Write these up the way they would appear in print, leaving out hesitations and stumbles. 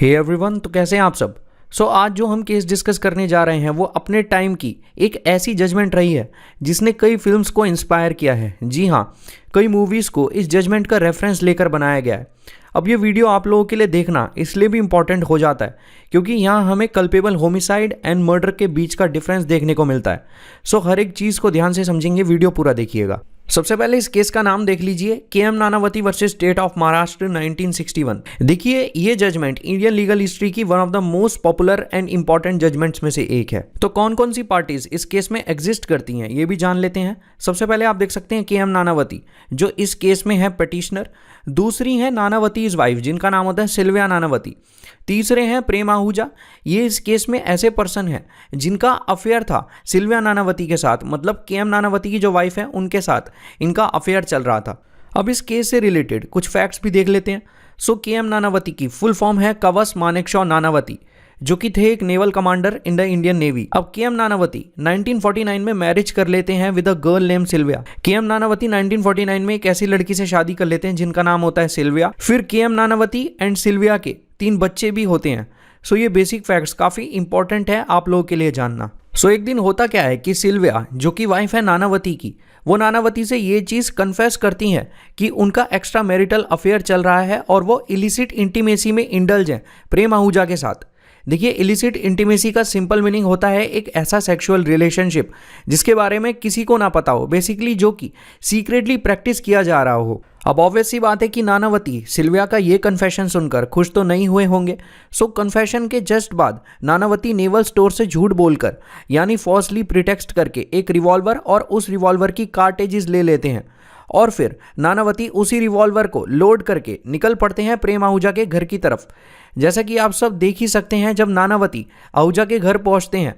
Hey everyone, तो कैसे हैं आप सब। आज जो हम केस डिस्कस करने जा रहे हैं वो अपने टाइम की एक ऐसी जजमेंट रही है जिसने कई फिल्म्स को इंस्पायर किया है। जी हाँ, कई मूवीज़ को इस जजमेंट का रेफरेंस लेकर बनाया गया है। अब ये वीडियो आप लोगों के लिए देखना इसलिए भी इम्पॉर्टेंट हो जाता है क्योंकि यहाँ हमें कल्पेबल होमिसाइड एंड मर्डर के बीच का डिफरेंस देखने को मिलता है। हर एक चीज़ को ध्यान से समझेंगे, वीडियो पूरा देखिएगा। सबसे पहले इस केस का नाम देख लीजिए, KM. Nanavati versus state of Maharashtra 1961। देखिए, ये जजमेंट इंडियन लीगल हिस्ट्री की one of the most popular and important judgments में से एक है। तो कौन कौन सी पार्टीज इस केस में एग्जिस्ट करती हैं ये भी जान लेते हैं। सबसे पहले आप देख सकते हैं के.एम. नानावती जो इस केस में है पिटिशनर। दूसरी है नानावती इज वाइफ जिनका नाम होता है सिल्विया नानावती। तीसरे हैं प्रेम आहूजा, ये इस केस में ऐसे पर्सन हैं जिनका अफेयर था सिल्विया नानावती के साथ, मतलब के.एम. नानावती की जो वाइफ है उनके साथ इनका अफेयर चल रहा था। अब इस केस से रिलेटेड कुछ फैक्ट्स भी देख लेते हैं। के.एम. नानावती की फुल फॉर्म है कवस मानेकशॉ नानावती, जो कि थे एक naval commander in the Indian navy. अब के.एम. नानावती 1949 में मैरिज कर लेते हैं with a girl name Sylvia. KM. Nanavati 1949 में एक ऐसी लड़की से शादी कर लेते हैं जिनका नाम होता है सिल्विया। फिर के.एम. नानावती एंड सिल्विया के 3 बच्चे भी होते हैं। ये बेसिक फैक्ट्स काफ़ी इंपॉर्टेंट है आप लोगों के लिए जानना। एक दिन होता क्या है कि सिल्विया जो कि वाइफ है नानावती की, वो नानावती से ये चीज़ कन्फेस करती हैं कि उनका एक्स्ट्रा मैरिटल अफेयर चल रहा है और वो इलिसिट इंटीमेसी में इंडल्ज हैं प्रेम आहूजा के साथ। देखिए, इलिसिट इंटीमेसी का सिंपल मीनिंग होता है एक ऐसा सेक्सुअल रिलेशनशिप जिसके बारे में किसी को ना पता हो, बेसिकली जो कि सीक्रेटली प्रैक्टिस किया जा रहा हो। अब ऑब्वियस सी बात है कि नानावती सिल्विया का ये कन्फेशन सुनकर खुश तो नहीं हुए होंगे। कन्फेशन के जस्ट बाद नानावती नेवल स्टोर से झूठ बोलकर यानी फॉल्सली प्रिटेक्स्ट करके एक रिवॉल्वर और उस रिवॉल्वर की कार्टेजेस ले लेते हैं और फिर नानावती उसी रिवॉल्वर को लोड करके निकल पड़ते हैं प्रेम आहूजा के घर की तरफ। जैसा कि आप सब देख ही सकते हैं, जब नानावती आहूजा के घर पहुंचते हैं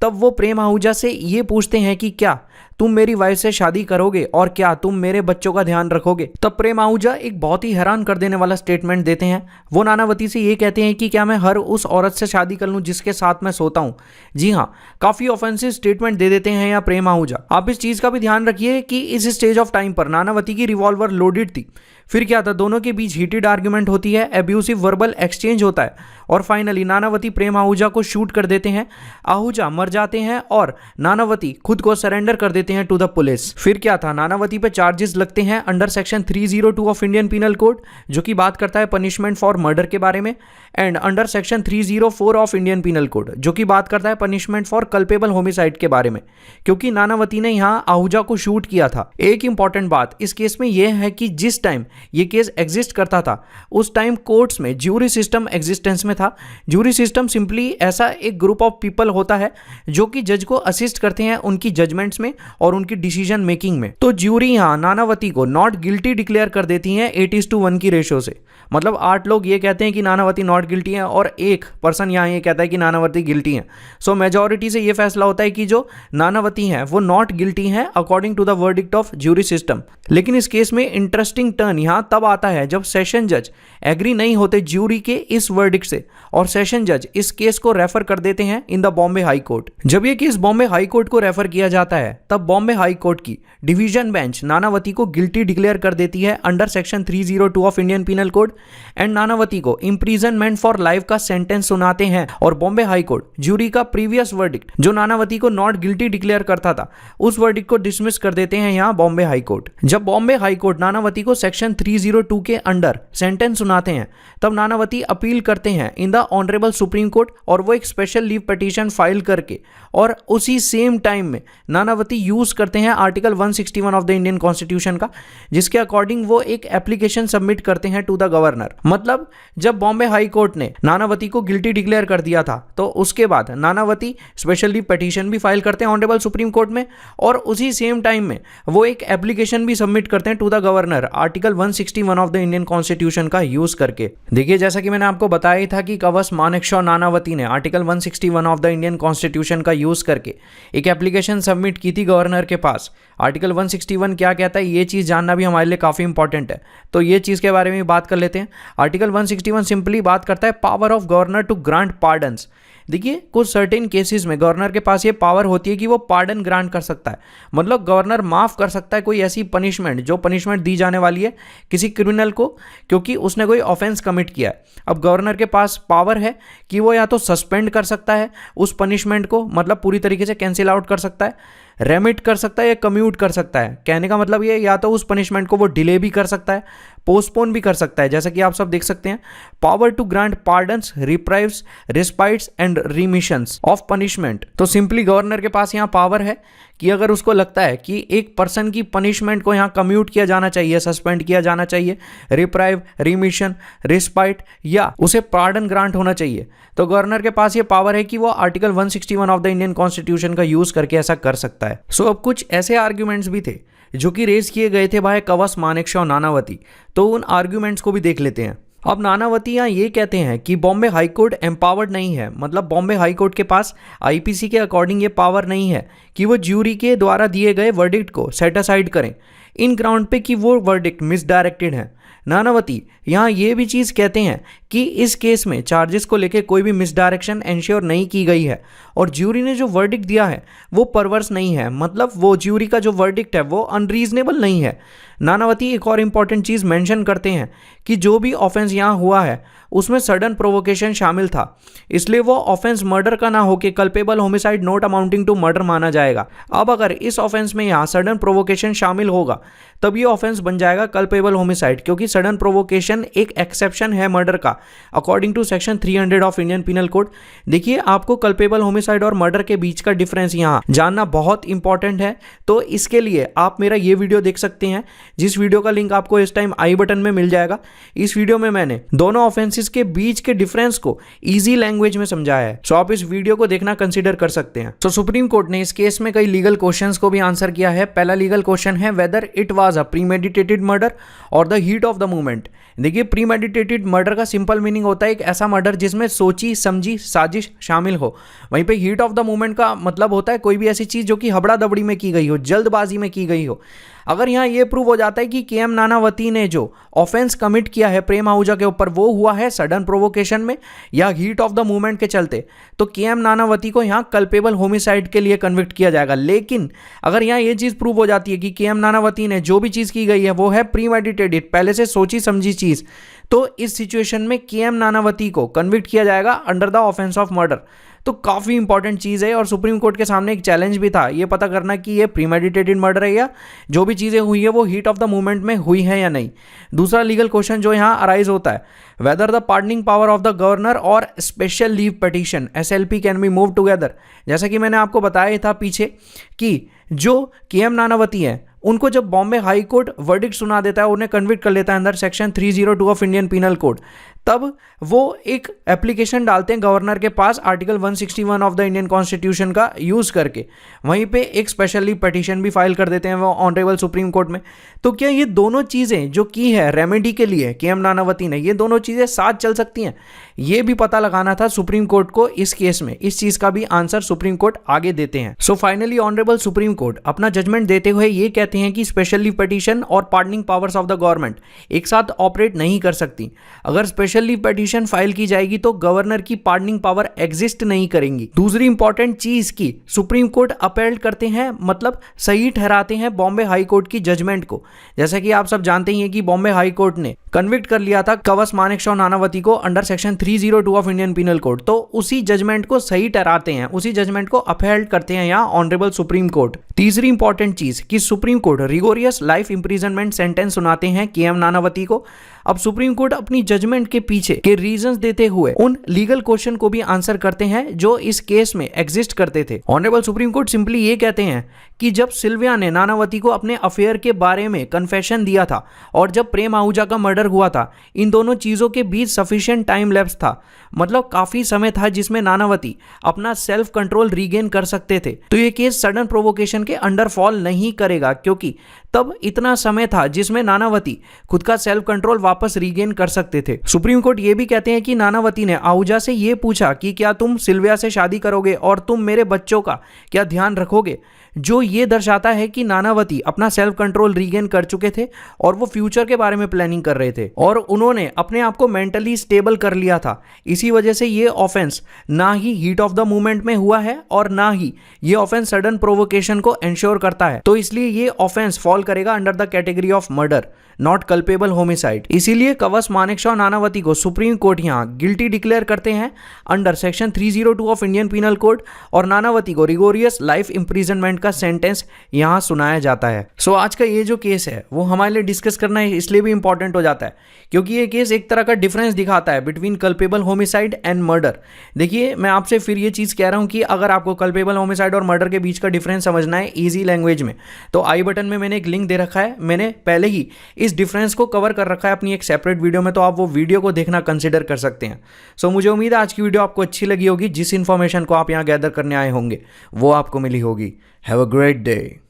तब वो प्रेम आहूजा से ये पूछते हैं कि क्या तुम मेरी वाइफ से शादी करोगे और क्या तुम मेरे बच्चों का ध्यान रखोगे। तब प्रेम आहूजा एक बहुत ही हैरान कर देने वाला स्टेटमेंट देते हैं। वो नानावती से ये कहते हैं कि क्या मैं हर उस औरत से शादी कर लूं जिसके साथ मैं सोता हूं। जी हाँ, काफ़ी ऑफेंसिव स्टेटमेंट दे देते हैं यहाँ प्रेम आहूजा। आप इस चीज़ का भी ध्यान रखिए कि इस स्टेज ऑफ टाइम पर नानावती की रिवॉल्वर लोडेड थी। फिर क्या था, दोनों के बीच हीटेड आर्ग्यूमेंट होती है, एब्यूसिव वर्बल एक्सचेंज होता है और फाइनली नानावती प्रेम आहूजा को शूट कर देते हैं। आहूजा मर जाते हैं और नानावती खुद को सरेंडर कर देते हैं टू द पुलिस। फिर क्या था, नानावती पे चार्जेस लगते हैं under section 302 of Indian penal code जो कि बात करता है पनिशमेंट फॉर मर्डर के बारे में, and under section 304 of Indian penal code जो कि बात करता है पनिशमेंट फॉर कल्पेबल होमिसाइड के बारे में, क्योंकि नानावती ने यहाँ आहूजा को शूट किया था। एक इंपॉर्टेंट बात इस केस में यह है कि जिस टाइम ये केस एग्जिस्ट करता था उस टाइम कोर्ट्स में ज्यूरी सिस्टम एग्जिस्टेंस में था। ज्यूरी सिस्टम सिंपली ऐसा एक ग्रुप ऑफ पीपल होता है जो कि जज को असिस्ट करते हैं उनकी जजमेंट्स में और उनकी डिसीजन मेकिंग में। तो ज्यूरी यहाँ नानावती को नॉट गिल्टी डिक्लेयर कर देती है 8:1 की रेशो से, मतलब 8 लोग ये कहते हैं कि नानावती नॉट गिल्टी है और एक पर्सन यहाँ ये कहता है कि नानावती गिल्टी है। मेजॉरिटी से ये फैसला होता है कि जो नानावती हैं वो नॉट गिल्टी हैं according to the verdict of jury system. लेकिन इस केस में इंटरेस्टिंग टर्न यहाँ तब आता है जब सेशन जज एग्री नहीं होते ज्यूरी के इस वर्डिक्ट से और सेशन जज इस केस को रेफर कर देते हैं in the Bombay high court. जब ये केस बॉम्बे हाई कोर्ट को रेफर किया जाता है तब बॉम्बे हाई कोर्ट की डिवीजन बेंच नानावती को गिल्टी डिक्लेयर कर देती है under section 302 of Indian penal code and Nanavati को इंप्रिजनमेंट फॉर लाइफ का सेंटेंस सुनाते हैं। और बॉम्बे हाई कोर्ट ज्यूरी का प्रीवियस वर्डिक्ट जो नानावती को नॉट गिल्टी डिक्लेयर करता था उस वर्डिक्ट को डिसमिस कर देते हैं यहाँ बॉम्बे हाई कोर्ट। जब बॉम्बे हाई कोर्ट नानावती को सेक्शन 302 के अंडर सेंटेंस सुनाते हैं तब नानावती अपील करते हैं in the honourable supreme court और वो एक स्पेशल लीव पिटीशन फाइल करके और उसी सेम टाइम में नानावती यूज करते हैं article 161 of the Indian constitution का, जिसके अकॉर्डिंग वो एक एप्लीकेशन सबमिट करते हैं टू द गवर्नर। मतलब जब बॉम्बे हाई कोर्ट ने नानावती को गिल्टी डिक्लेयर कर दिया था तो उसके बाद नानावती स्पेशल लीव पिटीशन भी फाइल करते हैं ऑनरेबल सुप्रीम कोर्ट में और उसी सेम टाइम में वो एक एप्लीकेशन भी सबमिट करते हैं to the governor article 161 of the Indian constitution का यूज करके। देखिए, जैसा कि मैंने आपको बताया था कि कवस मानेकशॉ नानावती ने article 161 of the Indian constitution का यूज करके एक एप्लीकेशन सबमिट की थी गवर्नर के पास। आर्टिकल 161 क्या कहता है ये चीज़ जानना भी हमारे लिए काफ़ी इंपॉर्टेंट है, तो ये चीज़ के बारे में बात कर लेते हैं। आर्टिकल 161 सिंपली बात करता है power of governor to grant pardons. देखिए कुछ सर्टेन केसेस में गवर्नर के पास ये पावर होती है कि वो पार्डन ग्रांट कर सकता है, मतलब गवर्नर माफ कर सकता है कोई ऐसी पनिशमेंट जो पनिशमेंट दी जाने वाली है किसी क्रिमिनल को क्योंकि उसने कोई ऑफेंस कमिट किया है। अब गवर्नर के पास पावर है कि वो या तो सस्पेंड कर सकता है उस पनिशमेंट को, मतलब पूरी तरीके से कैंसिल आउट कर सकता है, रेमिट कर सकता है या कम्यूट कर सकता है। कहने का मतलब ये या तो उस पनिशमेंट को वो डिले भी कर सकता है, पोस्टपोन भी कर सकता है, जैसा कि आप सब देख सकते हैं। Power to grant pardons, reprieves, respites and remissions of punishment. तो सिंपली गवर्नर के पास यहाँ पावर है कि अगर उसको लगता है कि एक पर्सन की पनिशमेंट को यहाँ कम्यूट किया जाना चाहिए, सस्पेंड किया जाना चाहिए, रिप्राइव, रिमिशन, रिस्पाइट या उसे पार्डन ग्रांट होना चाहिए, तो गवर्नर के पास ये पावर है कि वो article 161 of the Indian constitution का यूज करके ऐसा कर सकता है। सो अब कुछ ऐसे आर्ग्यूमेंट्स भी थे जो कि रेज किए गए थे भाई कवस, मानेकशॉ, नानावती, तो उन आर्ग्यूमेंट्स को भी देख लेते हैं। अब नानावती यहाँ ये कहते हैं कि बॉम्बे हाई कोर्ट एम्पावर्ड नहीं है, मतलब बॉम्बे हाई कोर्ट के पास आईपीसी के अकॉर्डिंग ये पावर नहीं है कि वो ज्यूरी के द्वारा दिए गए वर्डिक्ट को सेट असाइड करें इन ग्राउंड पे कि वो वर्डिक्ट मिसडायरेक्टेड है। नानावती यहाँ ये भी चीज़ कहते हैं कि इस केस में चार्जेस को लेके कोई भी मिसडायरेक्शन एंश्योर नहीं की गई है और ज्यूरी ने जो वर्डिक्ट दिया है वो परवर्स नहीं है, मतलब वो ज्यूरी का जो वर्डिक्ट है वो अनरीजनेबल नहीं है। नानावती एक और इम्पॉर्टेंट चीज़ मेंशन करते हैं कि जो भी ऑफेंस यहाँ हुआ है उसमें सडन प्रोवोकेशन शामिल था, इसलिए वो ऑफेंस मर्डर का ना होकर culpable homicide not amounting to murder माना जाएगा। अब अगर इस ऑफेंस में यहाँ सडन प्रोवोकेशन शामिल होगा तब ये ऑफेंस बन जाएगा कल्पेबल होमिसाइड, क्योंकि सडन प्रोवोकेशन एक एक्सेप्शन है मर्डर का according to section 300 of Indian penal code. देखिए आपको कल्पेबल होमिसाइड और मर्डर के बीच का डिफरेंस यहाँ जानना बहुत इंपॉर्टेंट है, तो इसके लिए आप मेरा ये वीडियो देख सकते हैं जिस वीडियो का लिंक आपको इस टाइम आई बटन में मिल जाएगा। इस वीडियो में मैंने दोनों ऑफेंसेस के बीच के डिफरेंस को इजी लैंग्वेज में समझाया है, सो आप इस वीडियो को देखना कंसीडर कर सकते हैं। तो सुप्रीम कोर्ट ने इस केस में कई लीगल क्वेश्चंस को भी आंसर किया है। पहला लीगल क्वेश्चन है whether it was a premeditated murder और the heat of the moment. देखिए प्रीमेडिटेटेड मर्डर का सिंपल मीनिंग होता है एक ऐसा मर्डर जिसमें सोची समझी साजिश शामिल हो, वहीं पे हीट ऑफ द मोमेंट का मतलब होता है कोई भी ऐसी चीज जो कि हबड़ा दबड़ी में की गई हो, जल्दबाजी में की गई हो। अगर यहाँ ये प्रूव हो जाता है कि के.एम. नानावती ने जो ऑफेंस कमिट किया है प्रेम आहूजा के ऊपर वो हुआ है सडन प्रोवोकेशन में या हीट ऑफ द मूवमेंट के चलते, तो के.एम. नानावती को यहाँ कल्पेबल होमिसाइड के लिए कन्विक्ट किया जाएगा। लेकिन अगर यहाँ ये चीज़ प्रूव हो जाती है कि के.एम. नानावती ने जो भी चीज़ की गई है वो है प्रीमेडिटेटेड, पहले से सोची समझी चीज़, तो इस सिचुएशन में के.एम. नानावती को कन्विक्ट किया जाएगा under the offence of murder. तो काफ़ी इंपॉर्टेंट चीज़ है और सुप्रीम कोर्ट के सामने एक चैलेंज भी था ये पता करना कि ये प्रीमेडिटेटेड मर्डर है या जो भी चीज़ें हुई है वो हीट ऑफ द मूवमेंट में हुई है या नहीं। दूसरा लीगल क्वेश्चन जो यहाँ अराइज होता है whether the pardoning power of the governor और special leave petition SLP can be move together. जैसा कि मैंने आपको बताया था पीछे कि जो के.एम. नानावती है उनको जब बॉम्बे हाई कोर्ट वर्डिक्ट सुना देता है, उन्हें कन्विक्ट कर लेता है अंदर section 302 of Indian penal code, तब वो एक एप्लीकेशन डालते हैं गवर्नर के पास article 161 of the Indian constitution का यूज़ करके, वहीं पे एक स्पेशली पिटीशन भी फाइल कर देते हैं वो ऑनरेबल सुप्रीम कोर्ट में। तो क्या ये दोनों चीज़ें जो की है रेमेडी के लिए के.एम. नानावती ने, ये दोनों चीज़ें साथ चल सकती हैं? ये भी पता लगाना था सुप्रीम कोर्ट को इस केस में। इस चीज़ का भी आंसर सुप्रीम कोर्ट आगे देते हैं। So finally honourable supreme court अपना जजमेंट देते हुए ये कहते हैं कि स्पेशल लीव पिटीशन और pardoning powers of the government एक साथ ऑपरेट नहीं कर सकती। अगर स्पेशल लीव पिटीशन फाइल की जाएगी तो गवर्नर की पार्डनिंग पावर एग्जिस्ट नहीं करेंगी। दूसरी इंपॉर्टेंट चीज की सुप्रीम कोर्ट अपील करते हैं, मतलब सही ठहराते हैं बॉम्बे हाई कोर्ट की जजमेंट को। जैसा कि आप सब जानते ही हैं कि बॉम्बे हाई कोर्ट ने कन्विक्ट कर लिया था कवस, मानेकशॉ, नानावती को under section 302 of Indian penal code, तो उसी जजमेंट को सही ठहराते हैं, उसी जजमेंट को अपहेल्ड करते हैं यहाँ ऑनरेबल सुप्रीम कोर्ट। तीसरी इंपॉर्टेंट चीज कि supreme court rigorous life imprisonment sentence सुनाते हैं के.एम. नानावती को। अब सुप्रीम कोर्ट अपनी जजमेंट के पीछे के रीजंस देते हुए उन लीगल क्वेश्चन को भी आंसर करते हैं जो इस केस में एग्जिस्ट करते थे। ऑनरेबल सुप्रीम कोर्ट सिंपली ये कहते हैं कि जब सिल्विया ने नानावती को अपने अफेयर के बारे में कन्फेशन दिया था और जब प्रेम आहूजा का मर्डर हुआ था, इन दोनों चीजों के बीच सफिशिएंट टाइम लैप्स था, मतलब काफी समय था जिसमें नानावती अपना सेल्फ कंट्रोल रीगेन कर सकते थे। तो ये केस सडन प्रोवोकेशन के अंडर फॉल नहीं करेगा क्योंकि तब इतना समय था जिसमें नानावती खुद का सेल्फ कंट्रोल वापस रीगेन कर सकते थे। सुप्रीम कोर्ट ये भी कहते हैं कि नानावती ने आहूजा से ये पूछा कि क्या तुम सिल्विया से शादी करोगे और तुम मेरे बच्चों का क्या ध्यान रखोगे, जो ये दर्शाता है कि नानावती अपना सेल्फ कंट्रोल रीगेन कर चुके थे और वो फ्यूचर के बारे में प्लानिंग कर रहे थे और उन्होंने अपने आप को मेंटली स्टेबल कर लिया था। इसी वजह से ये ऑफेंस ना ही हीट ऑफ द मोमेंट में हुआ है और ना ही ये ऑफेंस सडन प्रोवोकेशन को एंश्योर करता है। तो इसलिए ये ऑफेंस फॉल करेगा under the category of murder, not culpable homicide. इसीलिए कवच मानेकशॉ नानावती को सुप्रीम कोर्ट यहां गिल्टी डिक्लेयर करते हैं under section 302 of Indian penal code और नानावती को रिगोरियस लाइफ इंप्रिजनमेंट का सेंटेंस यहां सुनाया जाता है। सो आज का ये जो केस है वो हमारे लिए डिस्कस करना इसलिए भी इंपॉर्टेंट हो जाता है क्योंकि ये केस एक तरह का डिफरेंस दिखाता है between culpable homicide and murder. देखिए, मैं आपसे फिर ये चीज़ कह रहा हूं कि अगर आपको कल्पेबल होमिसाइड और मर्डर के बीच का डिफरेंस समझना है ईजी लैंग्वेज में, तो आई बटन में मैंने एक लिंक दे रखा है। मैंने पहले ही इस डिफरेंस को कवर कर रखा है अपनी एक सेपरेट वीडियो में, तो आप वो वीडियो को देखना कंसिडर कर सकते हैं। सो मुझे उम्मीद है आज की वीडियो आपको अच्छी लगी होगी। जिस इंफॉर्मेशन को आप यहाँ गैदर करने आए होंगे वो आपको मिली होगी। Have a great day.